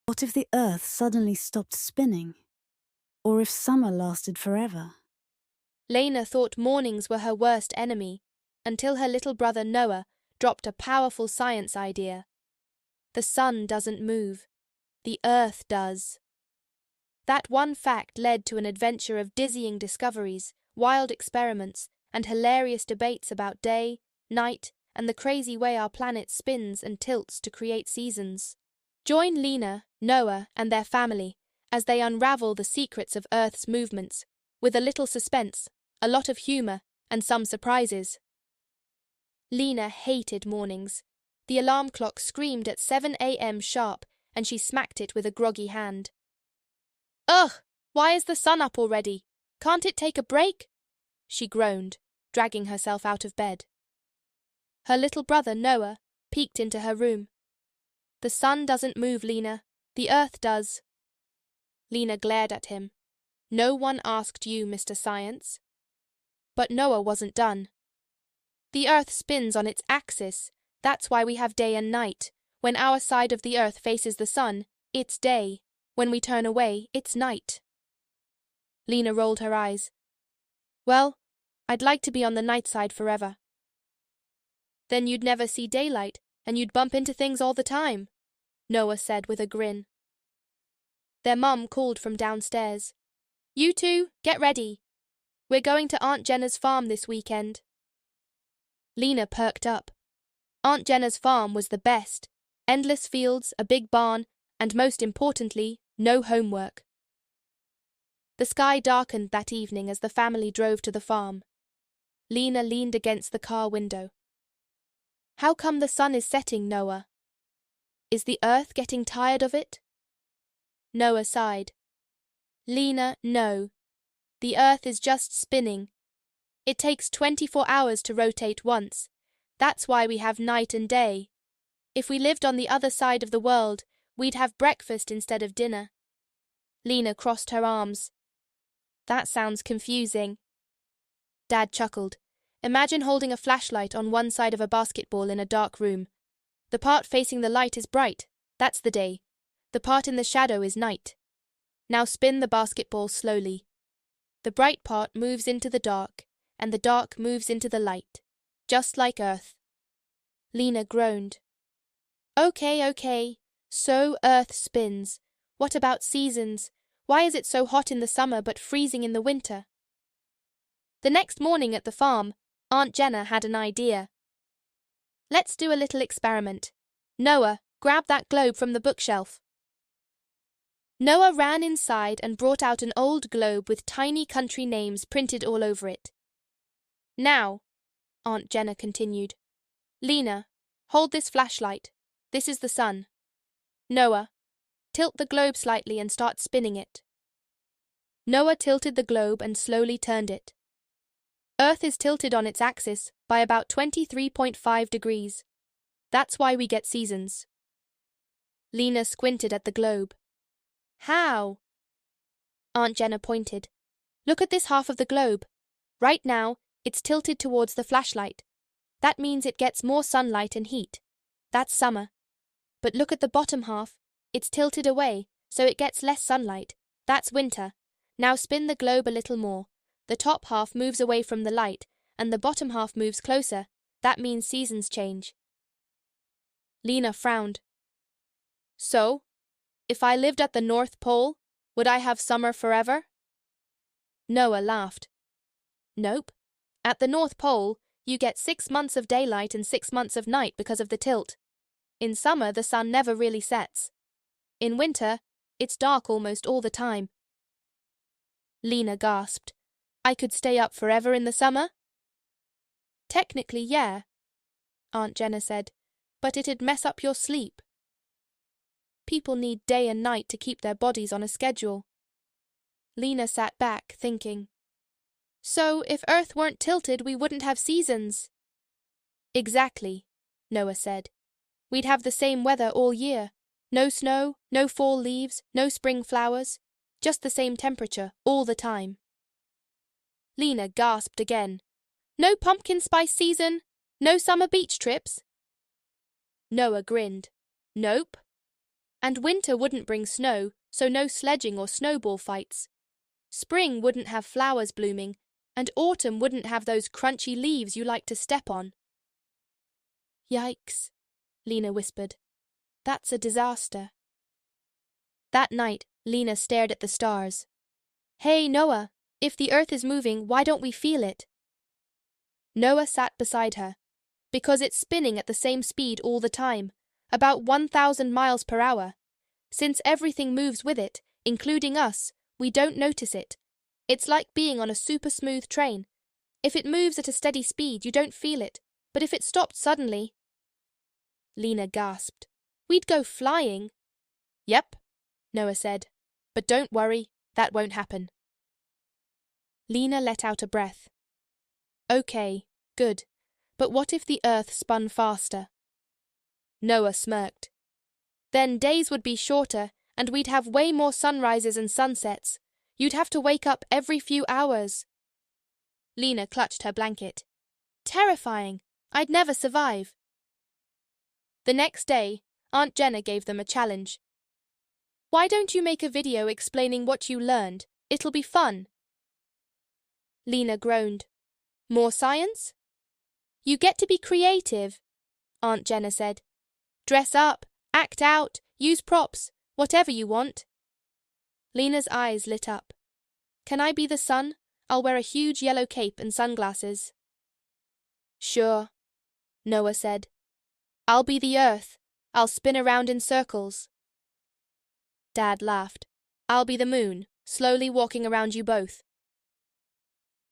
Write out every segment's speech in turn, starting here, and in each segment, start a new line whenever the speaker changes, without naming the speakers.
What if the Earth suddenly stopped spinning? Or if summer lasted forever?
Lena thought mornings were her worst enemy, until her little brother Noah dropped a powerful science idea. The sun doesn't move. The Earth does. That one fact led to an adventure of dizzying discoveries, wild experiments, and hilarious debates about day, night, and the crazy way our planet spins and tilts to create seasons. Join Lena, Noah, and their family as they unravel the secrets of Earth's movements, with a little suspense, a lot of humor, and some surprises. Lena hated mornings. The alarm clock screamed at 7 a.m. sharp, and she smacked it with a groggy hand. "Ugh! Why is the sun up already? Can't it take a break?" she groaned, dragging herself out of bed. Her little brother Noah peeked into her room. "The sun doesn't move, Lena. The Earth does." Lena glared at him. "No one asked you, Mr. Science." But Noah wasn't done. "The Earth spins on its axis. That's why we have day and night. When our side of the Earth faces the sun, it's day. When we turn away, it's night." Lena rolled her eyes. "Well, I'd like to be on the night side forever." "Then you'd never see daylight, and you'd bump into things all the time," Noah said with a grin. Their mum called from downstairs. "You two, get ready. We're going to Aunt Jenna's farm this weekend." Lena perked up. Aunt Jenna's farm was the best. Endless fields, a big barn, and most importantly, no homework. The sky darkened that evening as the family drove to the farm. Lena leaned against the car window. "How come the sun is setting, Noah? Is the Earth getting tired of it?" Noah sighed. "Lena, no. The Earth is just spinning. It takes 24 hours to rotate once. That's why we have night and day. If we lived on the other side of the world, we'd have breakfast instead of dinner." Lena crossed her arms. "That sounds confusing." Dad chuckled. "Imagine holding a flashlight on one side of a basketball in a dark room. The part facing the light is bright. That's the day. The part in the shadow is night. Now spin the basketball slowly. The bright part moves into the dark, and the dark moves into the light, just like Earth." Lena groaned. Okay. So Earth spins. What about seasons? Why is it so hot in the summer but freezing in the winter?" The next morning at the farm, Aunt Jenna had an idea. "Let's do a little experiment. Noah, grab that globe from the bookshelf." Noah ran inside and brought out an old globe with tiny country names printed all over it. "Now," Aunt Jenna continued, "Lena, hold this flashlight. This is the sun. Noah, tilt the globe slightly and start spinning it." Noah tilted the globe and slowly turned it. Earth is tilted on its axis by about 23.5 degrees. That's why we get seasons. Lena squinted at the globe. "How?" Aunt Jenna pointed. "Look at this half of the globe. Right now, it's tilted towards the flashlight. That means it gets more sunlight and heat. That's summer. But look at the bottom half. It's tilted away, so it gets less sunlight. That's winter. Now spin the globe a little more. The top half moves away from the light, and the bottom half moves closer. That means seasons change." Lena frowned. "So, if I lived at the North Pole, would I have summer forever?" Noah laughed. "Nope. At the North Pole, you get 6 months of daylight and 6 months of night because of the tilt. In summer, the sun never really sets. In winter, it's dark almost all the time." Lena gasped. "I could stay up forever in the summer?" "Technically, yeah," Aunt Jenna said, "but it'd mess up your sleep. People need day and night to keep their bodies on a schedule." Lena sat back, thinking. "So, if Earth weren't tilted, we wouldn't have seasons." "Exactly," Noah said. "We'd have the same weather all year. No snow, no fall leaves, no spring flowers. Just the same temperature, all the time." Lena gasped again. "No pumpkin spice season? No summer beach trips?" Noah grinned. "Nope. And winter wouldn't bring snow, so no sledging or snowball fights. Spring wouldn't have flowers blooming, and autumn wouldn't have those crunchy leaves you like to step on. Yikes, Lena whispered. That's a disaster. That night, Lena stared at the stars. Hey, Noah, if the earth is moving, why don't we feel it? Noah sat beside her. Because it's spinning at the same speed all the time, about 1,000 miles per hour. Since everything moves with it, including us, we don't notice it. It's like being on a super smooth train. If it moves at a steady speed, you don't feel it, but if it stopped suddenly… Lena gasped. We'd go flying. Yep, Noah said. But don't worry, that won't happen. Lena let out a breath. Okay, good. But what if the earth spun faster? Noah smirked. Then days would be shorter, and we'd have way more sunrises and sunsets. You'd have to wake up every few hours. Lena clutched her blanket. Terrifying. I'd never survive. The next day, Aunt Jenna gave them a challenge. Why don't you make a video explaining what you learned? It'll be fun. Lena groaned. More science? You get to be creative, Aunt Jenna said. Dress up, act out, use props, whatever you want. Lena's eyes lit up. Can I be the sun? I'll wear a huge yellow cape and sunglasses. Sure, Noah said. I'll be the earth. I'll spin around in circles. Dad laughed. I'll be the moon, slowly walking around you both.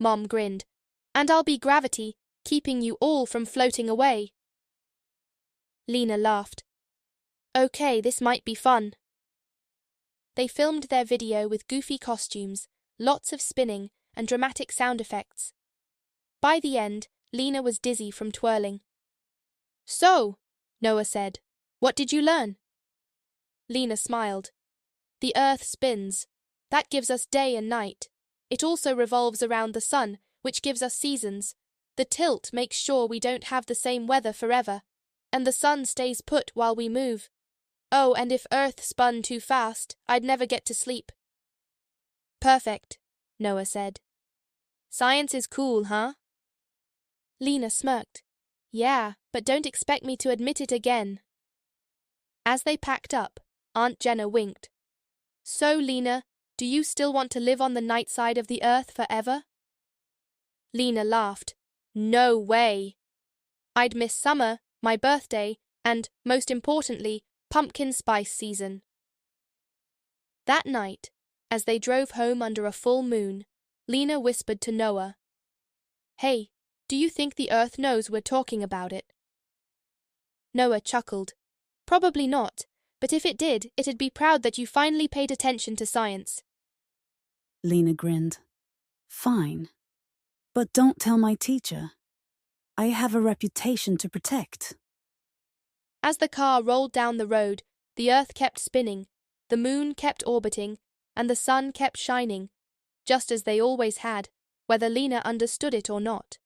Mom grinned. And I'll be gravity, keeping you all from floating away. Lena laughed. Okay, this might be fun. They filmed their video with goofy costumes, lots of spinning, and dramatic sound effects. By the end, Lena was dizzy from twirling. So, Noah said, what did you learn? Lena smiled. The earth spins. That gives us day and night. It also revolves around the sun, which gives us seasons. The tilt makes sure we don't have the same weather forever, and the sun stays put while we move. Oh, and if Earth spun too fast, I'd never get to sleep. Perfect, Noah said. Science is cool, huh? Lena smirked. Yeah, but don't expect me to admit it again. As they packed up, Aunt Jenna winked. So, Lena, do you still want to live on the night side of the earth forever? Lena laughed. No way. I'd miss summer, my birthday, and, most importantly, pumpkin spice season. That night, as they drove home under a full moon, Lena whispered to Noah, Hey, do you think the earth knows we're talking about it? Noah chuckled. Probably not, but if it did, it'd be proud that you finally paid attention to science.
Lena grinned. Fine. But don't tell my teacher. I have a reputation to protect.
As the car rolled down the road, the earth kept spinning, the moon kept orbiting, and the sun kept shining, just as they always had, whether Lena understood it or not.